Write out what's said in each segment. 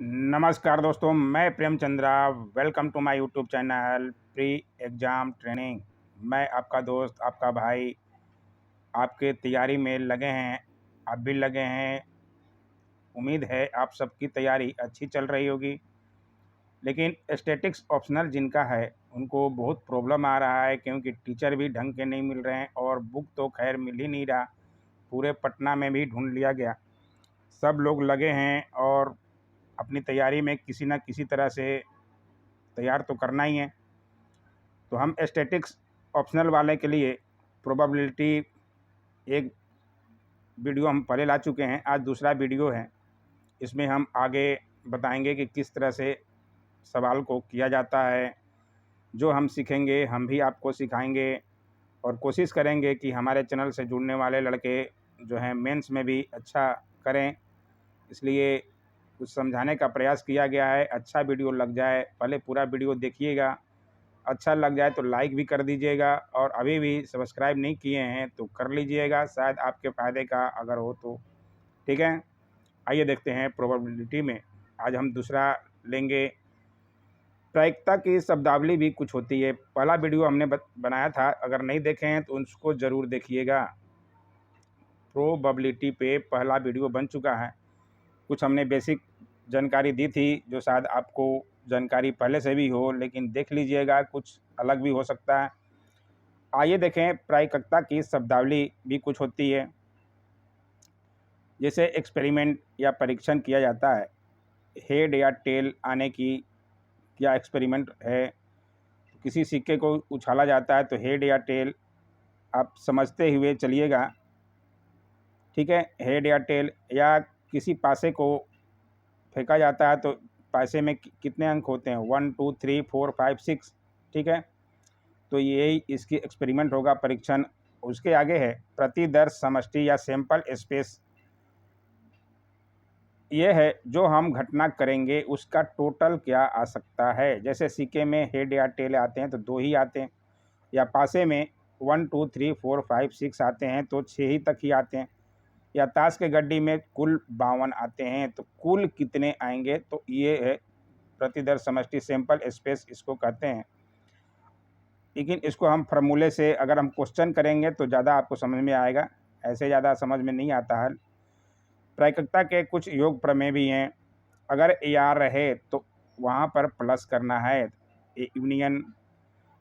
नमस्कार दोस्तों, मैं Premchandra. Welcome to my YouTube channel pre exam training. मैं आपका दोस्त, आपका भाई, आपके तैयारी में लगे हैं। आप भी लगे हैं। उम्मीद है आप सबकी तैयारी अच्छी चल रही होगी। लेकिन स्टैटिक्स ऑप्शनल जिनका है उनको बहुत प्रॉब्लम आ रहा है, क्योंकि टीचर भी ढंग के नहीं मिल रहे हैं और बुक तो खैर मिल ही नहीं रहा। पूरे पटना में भी ढूंढ लिया गया। सब लोग लगे हैं और अपनी तैयारी में किसी न किसी तरह से तैयार तो करना ही है। तो हम स्टैटिक्स ऑप्शनल वाले के लिए प्रोबेबिलिटी एक वीडियो हम पहले ला चुके हैं, आज दूसरा वीडियो है। इसमें हम आगे बताएंगे कि किस तरह से सवाल को किया जाता है। जो हम सीखेंगे हम भी आपको सिखाएंगे और कोशिश करेंगे कि हमारे चैनल से जुड़ने वाले लड़के जो हैं मेंस में भी अच्छा करें। इसलिए कुछ समझाने का प्रयास किया गया है। अच्छा वीडियो लग जाए, पहले पूरा वीडियो देखिएगा। अच्छा लग जाए तो लाइक भी कर दीजिएगा और अभी भी सब्सक्राइब नहीं किए हैं तो कर लीजिएगा, शायद आपके फ़ायदे का अगर हो तो। ठीक है, आइए देखते हैं प्रोबेबिलिटी में। आज हम दूसरा लेंगे। प्रायिकता की शब्दावली भी कुछ होती है। पहला वीडियो हमने बनाया था, अगर नहीं देखे हैं तो उसको ज़रूर देखिएगा। प्रोबेबिलिटी पे पहला वीडियो बन चुका है। कुछ हमने बेसिक जानकारी दी थी जो शायद आपको जानकारी पहले से भी हो, लेकिन देख लीजिएगा, कुछ अलग भी हो सकता है। आइए देखें, प्रायिकता की शब्दावली भी कुछ होती है। जैसे एक्सपेरिमेंट या परीक्षण किया जाता है, हेड या टेल आने की क्या एक्सपेरिमेंट है। किसी सिक्के को उछाला जाता है तो हेड या टेल आप समझते हुए चलिएगा। ठीक है, हेड या टेल। या किसी पासे को फेंका जाता है तो पासे में कितने अंक होते हैं, 1 2 3 4 5 6। ठीक है, तो यही इसकी एक्सपेरिमेंट होगा, परीक्षण। उसके आगे है प्रतिदर्श समष्टि या सैंपल स्पेस। ये है जो हम घटना करेंगे उसका टोटल क्या आ सकता है। जैसे सिक्के में हेड या टेल आते हैं तो 2 ही आते हैं, या पासे में 1 2 3 4 5 6 आते हैं तो 6 ही तक ही आते हैं, या ताश के गड्डी में कुल 52 आते हैं तो कुल कितने आएंगे। तो ये है प्रतिदर्श समष्टि, सैंपल स्पेस इसको कहते हैं। लेकिन इसको हम फार्मूले से अगर हम क्वेश्चन करेंगे तो ज़्यादा आपको समझ में आएगा, ऐसे ज़्यादा समझ में नहीं आता है। प्रायिकता के कुछ योग प्रमेय भी हैं। अगर या रहे तो वहाँ पर प्लस करना है, यूनियन।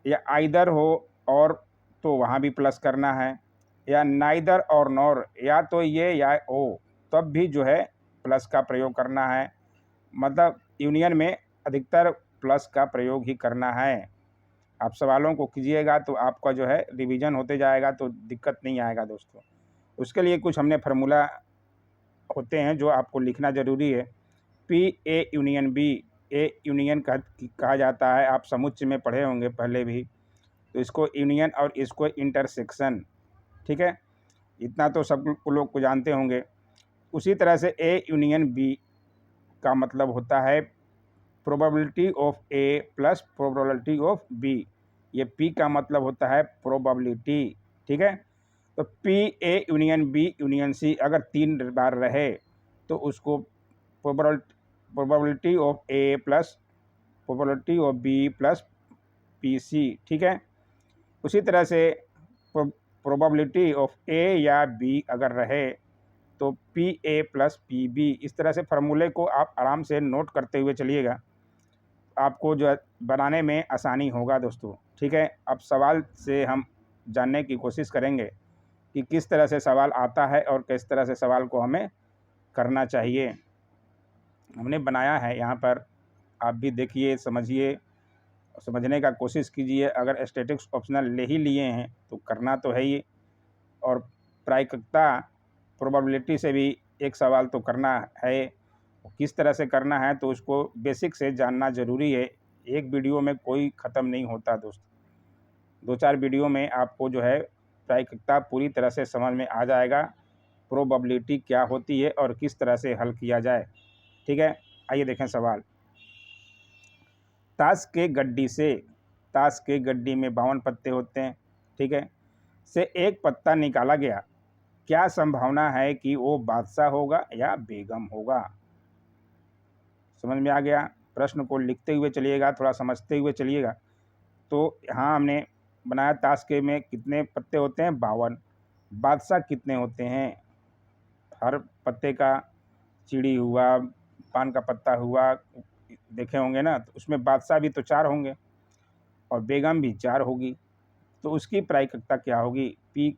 या आइदर हो और तो वहाँ भी प्लस करना है। या नाइदर और नॉर, या तो ये या ओ, तब भी जो है प्लस का प्रयोग करना है। मतलब यूनियन में अधिकतर प्लस का प्रयोग ही करना है। आप सवालों को कीजिएगा तो आपका जो है रिवीजन होते जाएगा तो दिक्कत नहीं आएगा दोस्तों। उसके लिए कुछ हमने फार्मूला होते हैं जो आपको लिखना ज़रूरी है। P A union B, A union कहा जाता है, आप समुच्चय में पढ़े होंगे पहले भी। तो इसको यूनियन और इसको इंटरसेक्शन। ठीक है, इतना तो सब लोग को जानते होंगे। उसी तरह से ए यूनियन बी का मतलब होता है probability of A plus probability of B. ये पी का मतलब होता है प्रोबेबिलिटी। ठीक है, तो P A union B union C अगर 3 बार रहे तो उसको probability of A plus probability of B plus P C. ठीक है, उसी तरह से प्रोबेबिलिटी ऑफ ए या बी अगर रहे तो P A plus P B. इस तरह से फार्मूले को आप आराम से नोट करते हुए चलिएगा, आपको जो बनाने में आसानी होगा दोस्तों। ठीक है, अब सवाल से हम जानने की कोशिश करेंगे कि किस तरह से सवाल आता है और किस तरह से सवाल को हमें करना चाहिए। हमने बनाया है यहाँ पर, आप भी देखिए, समझिए, समझने का कोशिश कीजिए। अगर स्टैटिक्स ऑप्शनल ले ही लिए हैं तो करना तो है ही, और प्रायिकता प्रोबेबिलिटी से भी एक सवाल तो करना है। किस तरह से करना है तो उसको बेसिक से जानना ज़रूरी है। एक वीडियो में कोई ख़त्म नहीं होता दोस्तों, 2-4 वीडियो में आपको जो है प्रायिकता पूरी तरह से समझ में आ जाएगा, प्रोबेबिलिटी क्या होती है और किस तरह से हल किया जाए। ठीक है, आइए देखें सवाल। ताश के गड्डी से, ताश के गड्डी में 52 पत्ते होते हैं, ठीक है, से एक पत्ता निकाला गया, क्या संभावना है कि वो बादशाह होगा या बेगम होगा। समझ में आ गया? प्रश्न को लिखते हुए चलिएगा, थोड़ा समझते हुए चलिएगा। तो यहाँ हमने बनाया ताश के में कितने पत्ते होते हैं? 52। बादशाह कितने होते हैं? हर पत्ते का चिड़ी हुआ, पान का पत्ता हुआ, देखे होंगे ना, तो उसमें बादशाह भी तो 4 होंगे और बेगम भी 4 होगी। तो उसकी प्रायिकता क्या होगी? पी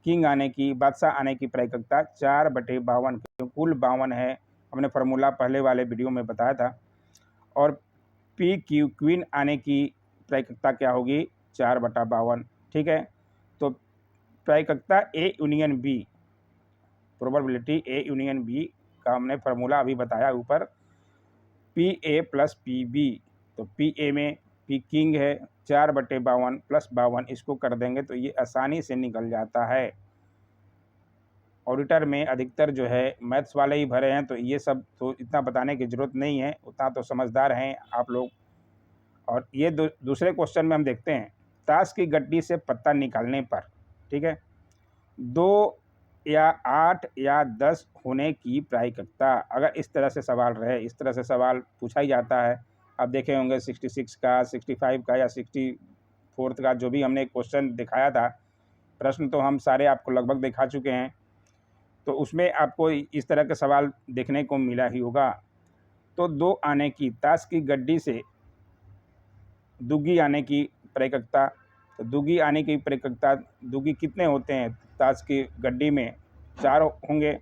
किंग आने की, बादशाह आने की प्रायिकता 4/52, कुल 52 है। हमने फार्मूला पहले वाले वीडियो में बताया था। और पी क्यू क्वीन आने की प्रायिकता क्या होगी? 4/52। ठीक है, तो प्रायिकता A union B, probability A union B का हमने फार्मूला अभी बताया ऊपर, P A plus P B. तो पी ए में पी किंग है, 4/52 + 52, इसको कर देंगे तो ये आसानी से निकल जाता है। ऑडिटर में अधिकतर जो है मैथ्स वाले ही भरे हैं, तो ये सब तो इतना बताने की ज़रूरत नहीं है, उतना तो समझदार हैं आप लोग। और ये दूसरे क्वेश्चन में हम देखते हैं, ताश की गड्डी से पत्ता निकालने पर, ठीक है, 2 या 8 या 10 होने की प्रायिकता। अगर इस तरह से सवाल रहे, इस तरह से सवाल पूछा ही जाता है, आप देखे होंगे 66 का, 65 का या 64 का, जो भी हमने क्वेश्चन दिखाया था, प्रश्न तो हम सारे आपको लगभग दिखा चुके हैं, तो उसमें आपको इस तरह के सवाल देखने को मिला ही होगा। तो 2 आने की, ताश की गड्डी से दुगी आने की प्रायिकता, तो दुगी आने की प्रायिकता, दुगी कितने होते हैं? ताश की गड्डी में 4 होंगे,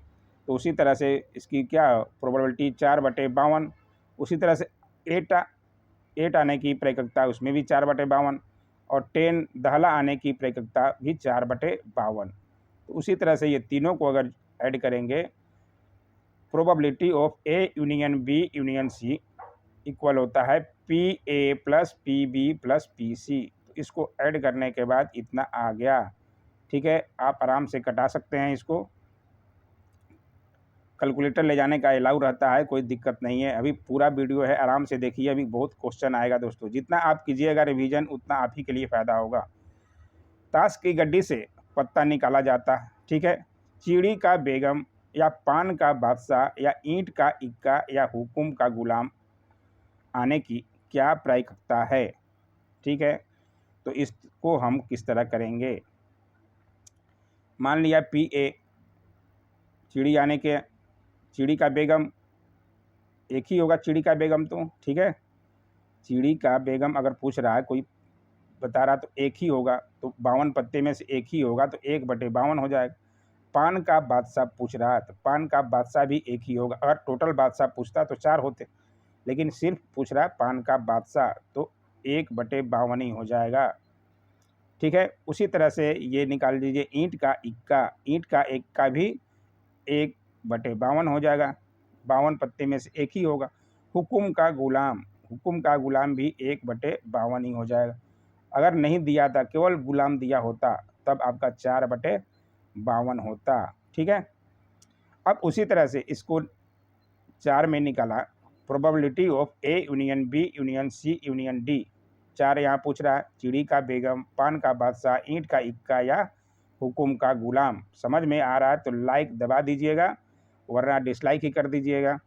तो उसी तरह से इसकी क्या प्रोबेबिलिटी 4/52। उसी तरह से 8 आने की प्रायिकता, उसमें भी 4/52, और 10 दहला आने की प्रायिकता भी 4/52। तो उसी तरह से ये तीनों को अगर ऐड करेंगे, probability of A union B union C equal होता है P A plus P B plus P C. तो इसको ऐड करने के बाद इतना आ गया। ठीक है, आप आराम से कटा सकते हैं इसको, कैलकुलेटर ले जाने का अलाउ रहता है, कोई दिक्कत नहीं है। अभी पूरा वीडियो है, आराम से देखिए, अभी बहुत क्वेश्चन आएगा दोस्तों। जितना आप कीजिएगा रिवीजन, उतना आप ही के लिए फ़ायदा होगा। ताश की गड्डी से पत्ता निकाला जाता है, ठीक है, चिड़ी का बेगम या पान का बादशाह या ईंट का इक्का या हुकुम का गुलाम आने की क्या प्रायिकता है? ठीक है, तो इसको हम किस तरह करेंगे? मान लिया पी ए, चिड़ी आने के, चिड़ी का बेगम एक ही होगा, चिड़ी का बेगम तो, ठीक है, चिड़ी का बेगम अगर पूछ रहा है कोई, बता रहा तो एक ही होगा, तो 52 पत्ते में से एक ही होगा, तो 1/52 हो जाएगा। पान का बादशाह पूछ रहा है, तो पान का बादशाह भी एक ही होगा। अगर टोटल बादशाह पूछता तो 4 होते, लेकिन सिर्फ पूछ रहा है पान का बादशाह, तो 1/52 ही हो जाएगा। ठीक है, उसी तरह से ये निकाल दीजिए ईंट का इक्का, ईंट का इक्का भी 1/52 हो जाएगा, 52 पत्ते में से एक ही होगा। हुकुम का गुलाम, हुकुम का गुलाम भी 1/52 ही हो जाएगा। अगर नहीं दिया था, केवल गुलाम दिया होता, तब आपका 4/52 होता। ठीक है, अब उसी तरह से इसको 4 में निकाला, probability of A union B union C union D. 4 यहाँ पूछ रहा है, चिड़ी का बेगम, पान का बादशाह, ईंट का इक्का या हुकुम का गुलाम। समझ में आ रहा है तो लाइक दबा दीजिएगा, वरना डिसलाइक ही कर दीजिएगा।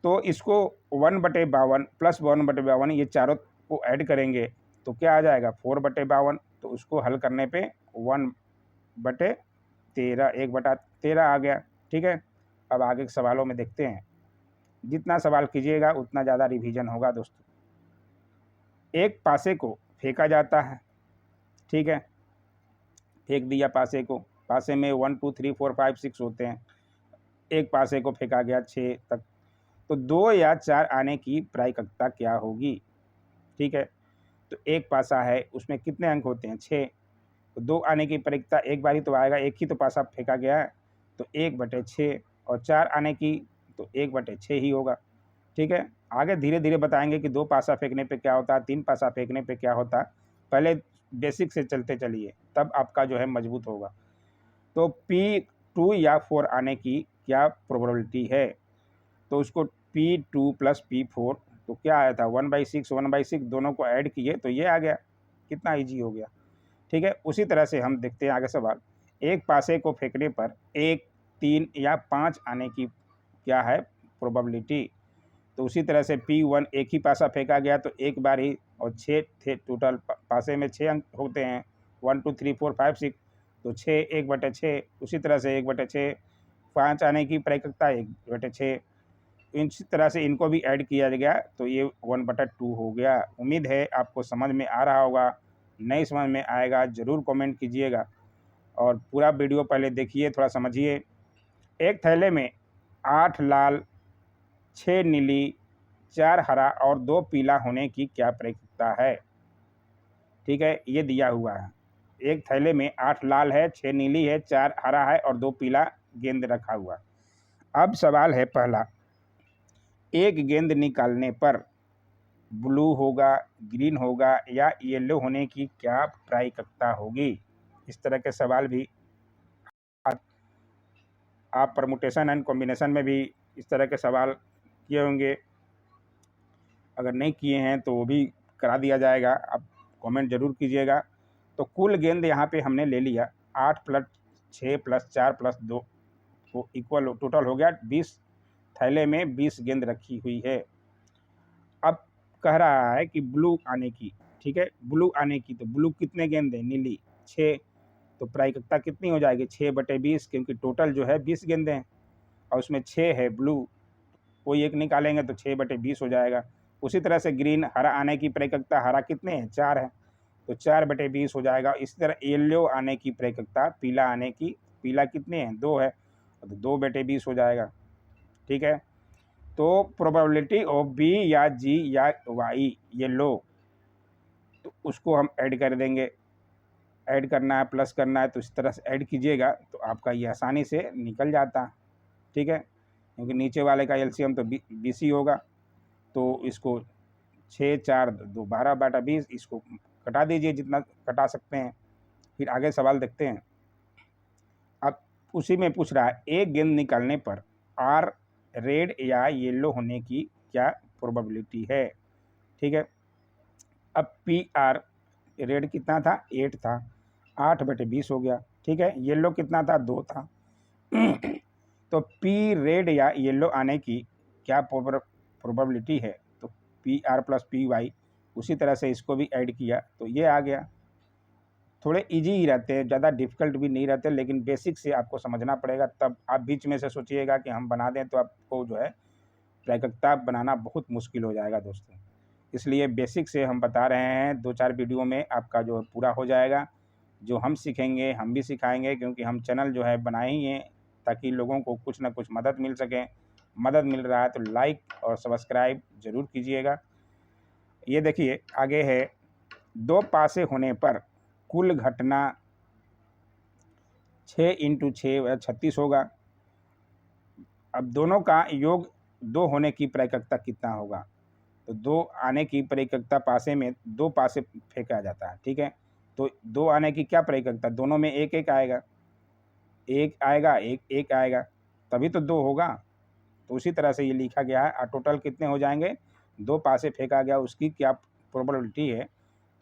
तो इसको 1/52 + 1/52, ये चारों को ऐड करेंगे तो क्या आ जाएगा? 4/52। तो उसको हल करने पे 1/13, 1/13 आ गया। ठीक है, अब आगे के सवालों में देखते हैं। जितना सवाल कीजिएगा उतना ज़्यादा रिवीजन होगा दोस्तों। एक पासे को फेंका जाता है, ठीक है, फेंक दिया पासे को, पासे में 1 2 3 4 5 6 होते हैं, एक पासे को फेंका गया 6 तक, तो 2 या 4 आने की प्रायिकता क्या होगी? ठीक है, तो एक पासा है, उसमें कितने अंक होते हैं? 6, तो 2 आने की प्रायिकता एक बार ही तो आएगा, एक ही तो पासा फेंका गया है, तो 1/6, और 4 आने की तो 1/6 ही होगा। ठीक है, आगे धीरे धीरे बताएंगे कि 2 पासा फेंकने पे क्या होता है, 3 पासा फेंकने पे क्या होता है। पहले बेसिक से चलते चलिए, तब आपका जो है मजबूत होगा। तो P2 या 4 आने की क्या प्रोबेबिलिटी है? तो उसको P2 + P4, तो क्या आया था? 1/6, 1/6, दोनों को ऐड किए तो ये आ गया। कितना ईजी हो गया। ठीक है, उसी तरह से हम देखते हैं आगे सवाल। एक पासे को फेंकने पर 1, 3 या 5 आने की क्या है प्रोबेबिलिटी। तो उसी तरह से P1 एक ही पासा फेंका गया तो एक बार ही, और 6 थे टोटल, पासे में 6 अंक होते हैं, 1 2 3 4 5 6, तो 6 1/6। उसी तरह से 1/6 5 आने की प्रायिकता 1/6। इसी तरह से इनको भी ऐड किया गया तो ये 1/2 हो गया। उम्मीद है आपको समझ में आ रहा होगा। नहीं समझ में आएगा ज़रूर कमेंट कीजिएगा, और पूरा वीडियो पहले देखिए, थोड़ा समझिए। एक थैले में 8 लाल, 6 नीली, 4 हरा और 2 पीला होने की क्या प्रायिकता है? ठीक है, ये दिया हुआ है। एक थैले में 8 लाल है, 6 नीली है, 4 हरा है और 2 पीला गेंद रखा हुआ। अब सवाल है पहला, एक गेंद निकालने पर ब्लू होगा, ग्रीन होगा या येलो होने की क्या प्रायिकता होगी? इस तरह के सवाल भी आप परमुटेशन एंड कॉम्बिनेशन में भी इस तरह के सवाल किए होंगे। अगर नहीं किए हैं तो वो भी करा दिया जाएगा, आप कमेंट ज़रूर कीजिएगा। तो कुल गेंद यहाँ पे हमने ले लिया 8 + 6 + 4 + 2 तो इक्वल टोटल हो गया 20। थैले में 20 गेंद रखी हुई है। अब कह रहा है कि ब्लू आने की, ठीक है, ब्लू आने की, तो ब्लू कितने गेंद है? नीली 6, तो प्रायिकता कितनी हो जाएगी? 6/20, क्योंकि टोटल जो है 20 गेंदें हैं और उसमें 6 है ब्लू, कोई एक निकालेंगे तो 6/20 हो जाएगा। उसी तरह से ग्रीन, हरा आने की प्रायिकता, हरा कितने हैं? 4 है, तो 4/20 हो जाएगा। इसी तरह येलो आने की प्रायिकता, पीला आने की, पीला कितने हैं? 2 है, तो 2/20 हो जाएगा। ठीक है, तो प्रोबेबिलिटी ऑफ बी या जी या वाई येलो, तो उसको हम ऐड कर देंगे। ऐड करना है, प्लस करना है, तो इस तरह से ऐड कीजिएगा तो आपका ये आसानी से निकल जाता। ठीक है, क्योंकि नीचे वाले का एलसीएम तो 20 ही होगा, तो इसको 6 4 2 12/20, इसको कटा दीजिए जितना कटा सकते हैं। फिर आगे सवाल देखते हैं। अब उसी में पूछ रहा है, एक गेंद निकालने पर आर रेड या येलो होने की क्या प्रोबेबिलिटी है? ठीक है, अब पी आर रेड कितना था? 8 था, 8/20 हो गया। ठीक है, येलो कितना था? 2 था। तो पी रेड या येलो आने की क्या प्रोबेबिलिटी है? तो पी आर + पी वाई, उसी तरह से इसको भी ऐड किया तो ये आ गया। थोड़े इजी ही रहते हैं, ज़्यादा डिफ़िकल्ट भी नहीं रहते, लेकिन बेसिक से आपको समझना पड़ेगा, तब आप बीच में से सोचिएगा कि हम बना दें तो आपको जो है प्रायिकता बनाना बहुत मुश्किल हो जाएगा दोस्तों। इसलिए बेसिक से हम बता रहे हैं, 2-4 वीडियो में आपका जो पूरा हो जाएगा। जो हम सीखेंगे हम भी सिखाएंगे, क्योंकि हम चैनल जो है बनाए ही हैं ताकि लोगों को कुछ ना कुछ मदद मिल सके। मदद मिल रहा है तो लाइक और सब्सक्राइब ज़रूर कीजिएगा। ये देखिए आगे है, 2 पासे होने पर कुल घटना 6 × 6 36 होगा। अब दोनों का योग 2 होने की प्रायिकता कितना होगा? तो 2 आने की प्रायिकता, पासे में 2 पासे फेंका जाता है। ठीक है, तो 2 आने की क्या प्रायिकता? दोनों में 1-1 आएगा, 1 आएगा, 1 आएगा, तभी तो 2 होगा। तो उसी तरह से ये लिखा गया है। और टोटल कितने हो जाएंगे? 2 पासे फेंका गया, उसकी क्या प्रोबेबिलिटी है?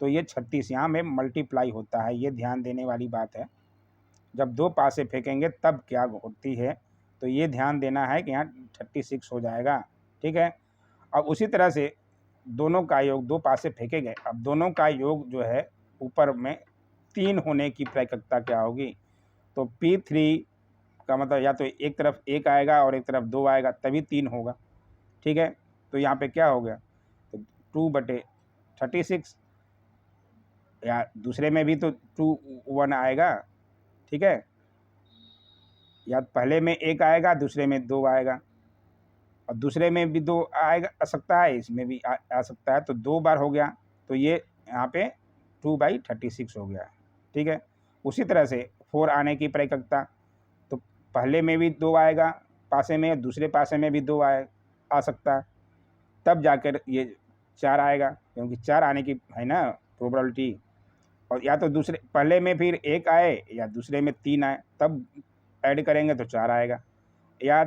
तो ये 36, यहाँ में मल्टीप्लाई होता है, ये ध्यान देने वाली बात है। जब 2 पासे फेंकेंगे तब क्या होती है, तो ये ध्यान देना है कि यहाँ 36 हो जाएगा। ठीक है, अब उसी तरह से दोनों का योग, 2 पासे फेंके गए, अब दोनों का योग जो है ऊपर में 3 होने की प्रायिकता क्या होगी? तो P3 का मतलब या तो एक तरफ 1 आएगा और एक तरफ 2 आएगा, तभी 3 होगा। ठीक है, तो यहाँ पे क्या हो गया? तो 2/36, या दूसरे में भी तो 2 1 आएगा। ठीक है, या पहले में 1 आएगा, दूसरे में 2 आएगा, और दूसरे में भी 2 आएगा, आ सकता है, इसमें भी आ सकता है, तो 2 बार हो गया, तो ये यहाँ पे 2/36 हो गया। ठीक है, उसी तरह से 4 आने की प्रायिकता, तो पहले में भी 2 आएगा पासे में, दूसरे पासे में भी 2 आ सकता है, तब जाकर ये 4 आएगा, क्योंकि 4 आने की है ना प्रोबेबिलिटी। और या तो दूसरे पहले में फिर 1 आए या दूसरे में 3 आए, तब ऐड करेंगे तो 4 आएगा, या